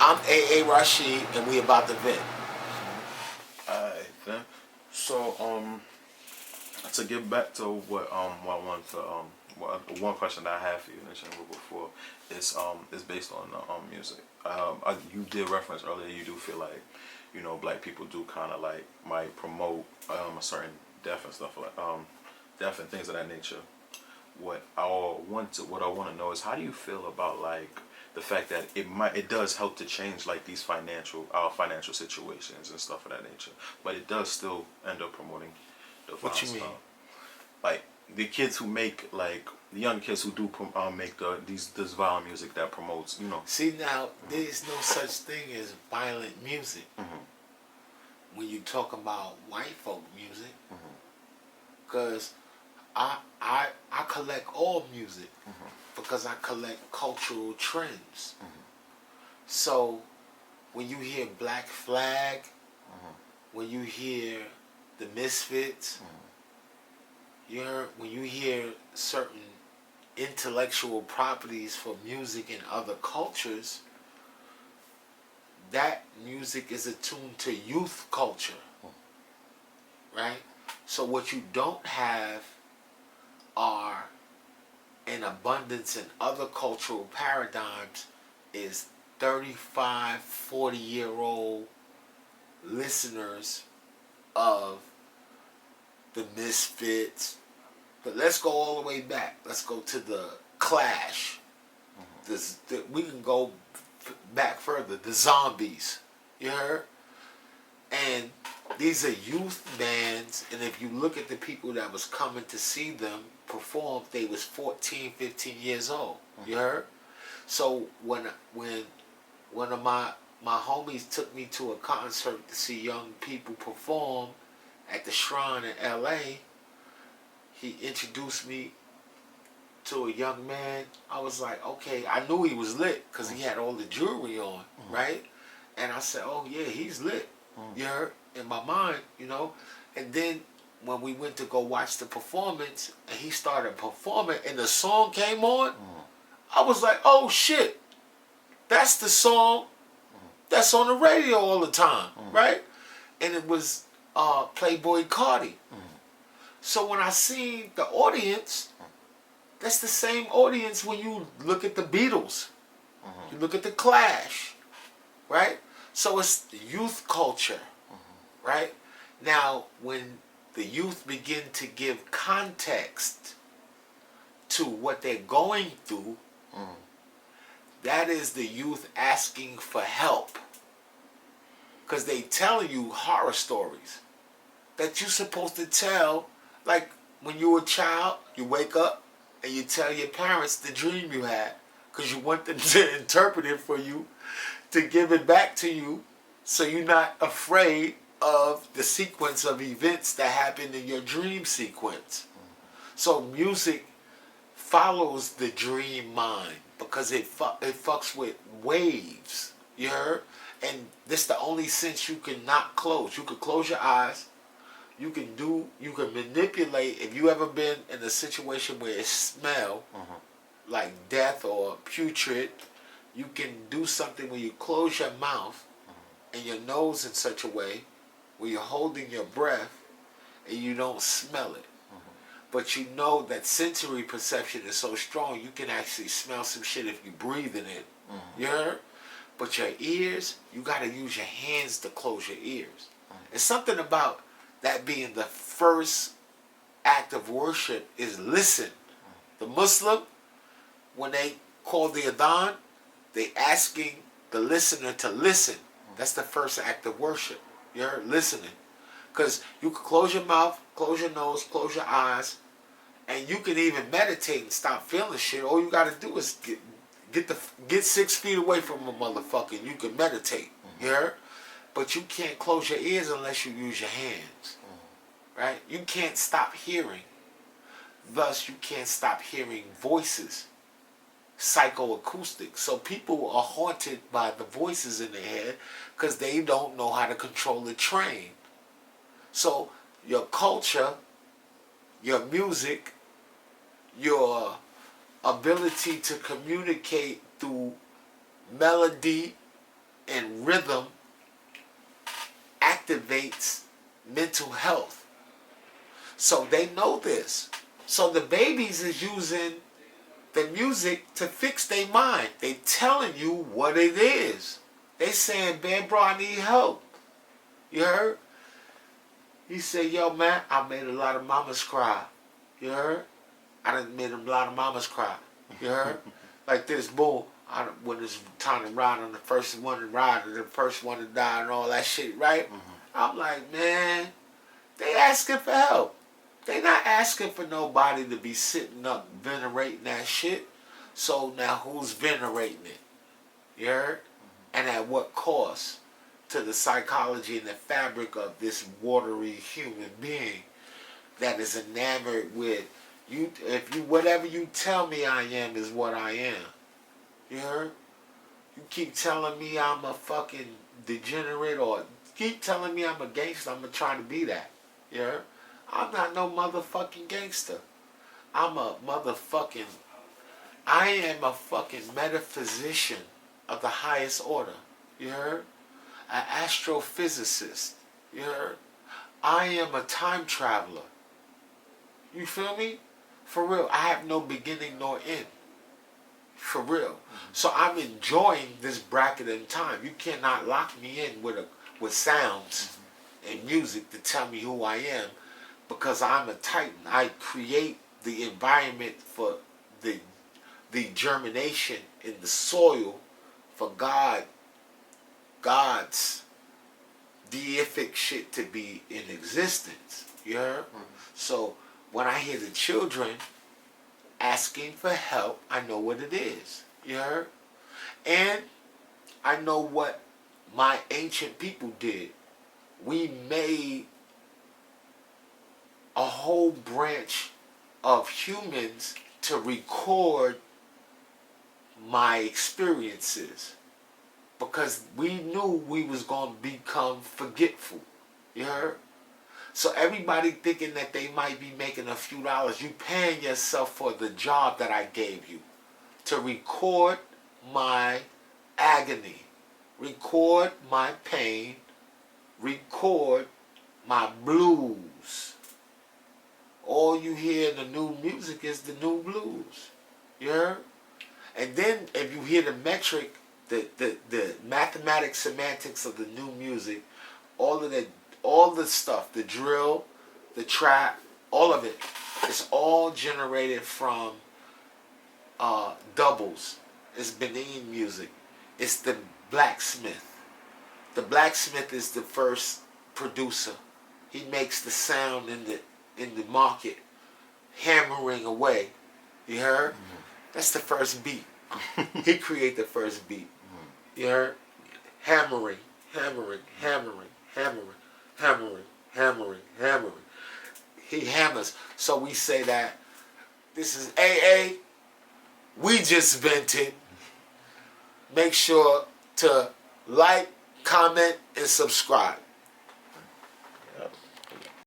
I'm A. Rashid, and we about to vent. Alright then. So to get back to what I wanted to one question that I have for you mentioned before is based on music. You did reference earlier. You do feel like black people do kind of like might promote a certain death and stuff like death and things of that nature. What I want to know is how do you feel about like the fact that it does help to change like these financial situations and stuff of that nature, but it does still end up promoting the What you violence. mean? Like the kids who make like the young kids who do make this violent music that promotes See, now, there's no such thing as violent music when you talk about white folk music, because I collect all music because I collect cultural trends. So when you hear Black Flag, when you hear the Misfits, when you hear certain intellectual properties for music in other cultures, that music is attuned to youth culture, right? So what you don't have are an abundance in other cultural paradigms is 35, 40-year-old listeners of the Misfits. But let's go all the way back. Let's go to the Clash. We can go back further. The Zombies. You heard? And these are youth bands, and if you look at the people that was coming to see them perform, they was 14, 15 years old. You heard? So when one of my homies took me to a concert to see young people perform at the Shrine in L.A., he introduced me to a young man. I was like, okay, I knew he was lit because he had all the jewelry on, right? And I said, oh yeah, he's lit. You heard? In my mind, And then when we went to go watch the performance, and he started performing, and the song came on, I was like, oh shit, that's the song that's on the radio all the time, right? And it was Playboy Cardi. So when I seen the audience, that's the same audience when you look at the Beatles, you look at the Clash, right? So it's youth culture, right? Now, when the youth begin to give context to what they're going through, that is the youth asking for help. Because they tell you horror stories that you're supposed to tell. Like when you were a child, you wake up and you tell your parents the dream you had because you want them to interpret it for you, to give it back to you, so you're not afraid of the sequence of events that happen in your dream sequence. So music follows the dream mind because it fucks with waves. You heard? And this the only sense you can not close. You could close your eyes. You can manipulate. If you ever been in a situation where it smell like death or putrid, you can do something where you close your mouth and your nose in such a way where you're holding your breath and you don't smell it. But you know that sensory perception is so strong, you can actually smell some shit if you breathe in it. You heard? But your ears, you got to use your hands to close your ears. It's something about that being the first act of worship is listen. The Muslim, when they call the Adhan, they asking the listener to listen. That's the first act of worship. You heard? Listening. Because you can close your mouth, close your nose, close your eyes, and you can even meditate and stop feeling shit. All you got to do is get 6 feet away from a motherfucker and you can meditate. You heard? But you can't close your ears unless you use your hands. Right? You can't stop hearing. Thus, you can't stop hearing voices. Psychoacoustic. So people are haunted by the voices in their head because they don't know how to control the train. So your culture, your music, your ability to communicate through melody and rhythm activates mental health. So they know this. So the babies is using the music to fix their mind. They telling you what it is. They saying, man, bro, I need help. You heard? He said, yo, man, I made a lot of mamas cry. You heard? I done made a lot of mamas cry. You heard? Like this, boom. When it's time to ride on the first one to ride or the first one to die and all that shit, right? Mm-hmm. I'm like, man, they asking for help. They not asking for nobody to be sitting up venerating that shit. So now who's venerating it? You heard? Mm-hmm. And at what cost to the psychology and the fabric of this watery human being that is enamored with you? If you whatever you tell me I am is what I am. You heard? You keep telling me I'm a fucking degenerate or keep telling me I'm a gangster, I'm gonna try to be that. You heard? I'm not no motherfucking gangster. I am a fucking metaphysician of the highest order. You heard? An astrophysicist. You heard? I am a time traveler. You feel me? For real. I have no beginning nor end. For real. Mm-hmm. So I'm enjoying this bracket in time. You cannot lock me in with sounds and music to tell me who I am, because I'm a titan. I create the environment for the germination in the soil for God's deific shit to be in existence. You heard? Mm-hmm. So when I hear the children asking for help, I know what it is. You heard? And I know what my ancient people did. We made a whole branch of humans to record my experiences, because we knew we was going to become forgetful. You heard? So everybody thinking that they might be making a few dollars, you paying yourself for the job that I gave you to record my agony, record my pain, record my blues. All you hear in the new music is the new blues. You heard? And then if you hear the metric, the mathematics, semantics of the new music, all the stuff, the drill, the trap, all of it, it's all generated from doubles. It's Benin music. It's the blacksmith. The blacksmith is the first producer. He makes the sound in the market, hammering away. You heard? Mm-hmm. That's the first beat. He created the first beat. Mm-hmm. You heard? Hammering, hammering, hammering, hammering, hammering, hammering, hammering. He hammers. So we say that this is AA. We just vented. Make sure to like, comment, and subscribe.